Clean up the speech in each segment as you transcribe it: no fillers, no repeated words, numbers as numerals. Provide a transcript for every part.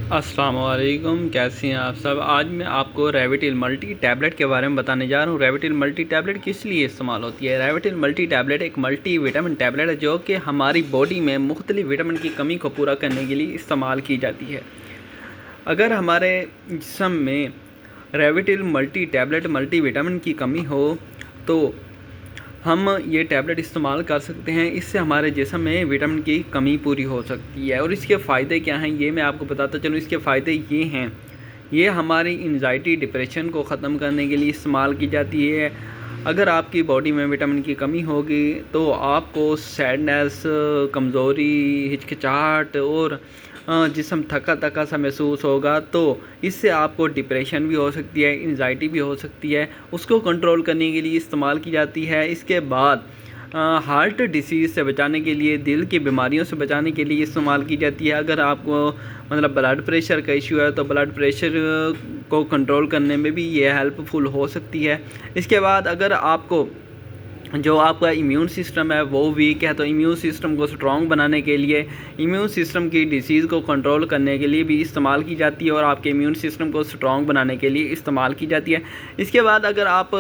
अस्सलाम वालेकुम, कैसे हैं आप सब। आज मैं आपको रेविटिल मल्टी टैबलेट के बारे में बताने जा रहा हूँ। रेविटिल मल्टी टैबलेट किस लिए इस्तेमाल होती है। रेविटिल मल्टी टैबलेट एक मल्टी विटामिन टैबलेट है जो कि हमारी बॉडी में मुख्तलिफ विटामिन की कमी को पूरा करने के लिए इस्तेमाल की जाती है। अगर हमारे जिस्म में रेविटिल मल्टी टैबलेट मल्टी विटामिन की कमी हो तो हम ये टैबलेट इस्तेमाल कर सकते हैं। इससे हमारे जिस्म में विटामिन की कमी पूरी हो सकती है। और इसके फ़ायदे क्या हैं ये मैं आपको बताता चलूँ। इसके फ़ायदे ये हैं, ये हमारी एंजाइटी डिप्रेशन को ख़त्म करने के लिए इस्तेमाल की जाती है। अगर आपकी बॉडी में विटामिन की कमी होगी तो आपको सैडनेस, कमज़ोरी, हिचकिचाहट और जिस्म थका थका सा महसूस होगा। तो इससे आपको डिप्रेशन भी हो सकती है, एंजाइटी भी हो सकती है। उसको कंट्रोल करने के लिए इस्तेमाल की जाती है। इसके बाद हार्ट डिसीज़ से बचाने के लिए, दिल की बीमारियों से बचाने के लिए इस्तेमाल की जाती है। अगर आपको मतलब ब्लड प्रेशर का इशू है तो ब्लड प्रेशर को कंट्रोल करने में भी ये हेल्पफुल हो सकती है। इसके बाद अगर आपको जो आपका इम्यून सिस्टम है वो वीक है तो इम्यून सिस्टम को स्ट्रॉन्ग बनाने के लिए, इम्यून सिस्टम की डिसीज़ को कंट्रोल करने के लिए भी इस्तेमाल की जाती है और आपके इम्यून सिस्टम को स्ट्रॉन्ग बनाने के लिए इस्तेमाल की जाती है। इसके बाद अगर आप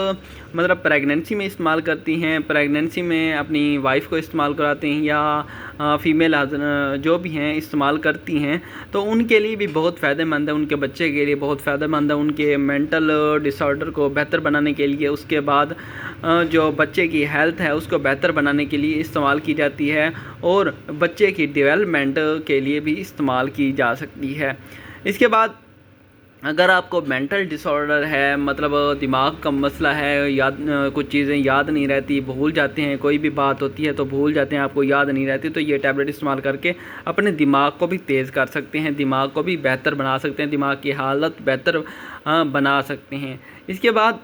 मतलब प्रेगनेंसी में इस्तेमाल करती हैं, प्रेगनेंसी में अपनी वाइफ को इस्तेमाल कराते हैं या फ़ीमेल जो भी हैं इस्तेमाल करती हैं तो उनके लिए भी बहुत फ़ायदेमंद है, उनके बच्चे के लिए बहुत फ़ायदेमंद है, उनके मेंटल डिसऑर्डर को बेहतर बनाने के लिए। उसके बाद जो बच्चे की हेल्थ है उसको बेहतर बनाने के लिए इस्तेमाल की जाती है और बच्चे की डेवलपमेंट के लिए भी इस्तेमाल की जा सकती है। इसके बाद अगर आपको मेंटल डिसऑर्डर है, मतलब दिमाग का मसला है, याद कुछ चीज़ें याद नहीं रहती, भूल जाते हैं, कोई भी बात होती है तो भूल जाते हैं, आपको याद नहीं रहती, तो ये टैबलेट इस्तेमाल करके अपने दिमाग को भी तेज़ कर सकते हैं, दिमाग को भी बेहतर बना सकते हैं, दिमाग की हालत बेहतर बना सकते हैं। इसके बाद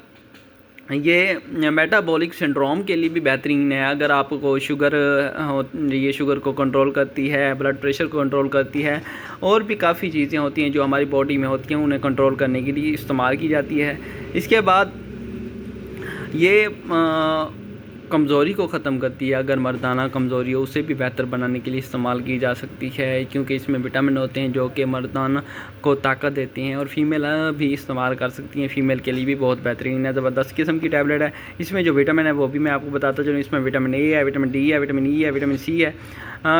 ये मेटाबॉलिक सिंड्रोम के लिए भी बेहतरीन है। अगर आपको शुगर हो, ये शुगर को कंट्रोल करती है, ब्लड प्रेशर को कंट्रोल करती है और भी काफ़ी चीज़ें होती हैं जो हमारी बॉडी में होती हैं, उन्हें कंट्रोल करने के लिए इस्तेमाल की जाती है। इसके बाद ये कमज़ोरी को ख़त्म करती है। अगर मर्दाना कमज़ोरी हो उसे भी बेहतर बनाने के लिए इस्तेमाल की जा सकती है, क्योंकि इसमें विटामिन होते हैं जो कि मर्दाना को ताकत देते हैं। और फीमेल भी इस्तेमाल कर सकती हैं, फ़ीमेल के लिए भी बहुत बेहतरीन है, ज़बरदस्त किस्म की टैबलेट है। इसमें जो विटामिन है वो भी मैं आपको बताता चलूँ। इसमें विटामिन ए है, विटामिन डी है, विटामिन ई है, विटामिन सी है।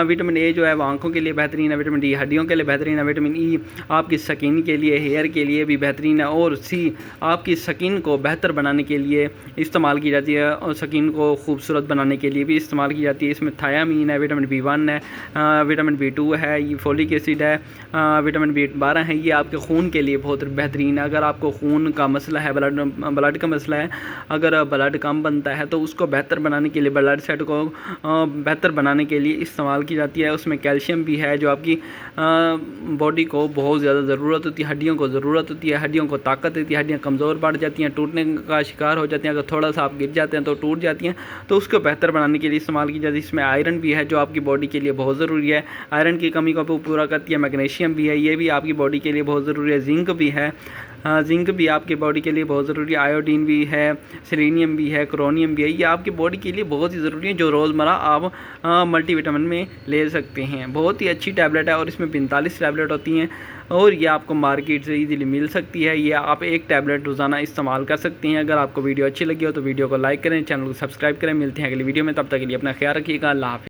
विटामिन ए जो है वो आँखों के लिए बेहतरीन है, विटामिन डी हड्डियों के लिए बेहतरीन है, विटामिन ई आपकी स्किन के लिए, हेयर के लिए भी बेहतरीन है और सी आपकी स्किन को बेहतर बनाने के लिए इस्तेमाल की जाती है और स्किन को खूबसूरत बनाने के लिए भी इस्तेमाल की जाती है। इसमें थायामीन है, विटामिन B1 है, विटामिन B2 है, ये फोलिक एसिड है, विटामिन B12 है। ये आपके खून के लिए बहुत बेहतरीन है। अगर आपको खून का मसला है, ब्लड का मसला है, अगर ब्लड कम बनता है तो उसको बेहतर बनाने के लिए, ब्लड सेट को बेहतर बनाने के लिए इस्तेमाल की जाती है। उसमें कैल्शियम भी है जो आपकी बॉडी को बहुत ज़्यादा ज़रूरत होती है, हड्डियों को ज़रूरत होती है, हड्डियों को ताकत देती है, हड्डियाँ कमज़ोर पड़ जाती हैं, टूटने का शिकार हो जाती हैं। अगर थोड़ा सा आप गिर जाते हैं तो टूट जाती हैं, तो उसको बेहतर बनाने के लिए इस्तेमाल की जाती है। इसमें आयरन भी है जो आपकी बॉडी के लिए बहुत ज़रूरी है, आयरन की कमी को पूरा करती है। मैग्नीशियम भी है, ये भी आपकी बॉडी के लिए बहुत ज़रूरी है। जिंक भी है, जिंक भी आपकी बॉडी के लिए बहुत ज़रूरी है। आयोडीन भी है, सेलेनियम भी है, क्रोनियम भी है, ये आपकी बॉडी के लिए बहुत ही ज़रूरी है, जो रोज़मर्रा आप मल्टीविटामिन में ले सकते हैं। बहुत ही अच्छी टैबलेट है और इसमें 45 टैबलेट होती हैं और ये आपको मार्केट से इजीली मिल सकती है। ये आप एक टैबलेट रोज़ाना इस्तेमाल कर सकते हैं। अगर आपको वीडियो अच्छी लगी हो तो वीडियो को लाइक करें, चैनल को सब्सक्राइब करें। मिलते हैं अगली वीडियो में, तब तक के लिए अपना ख्याल रखिएगा। अल्लाह हाफ़िज़।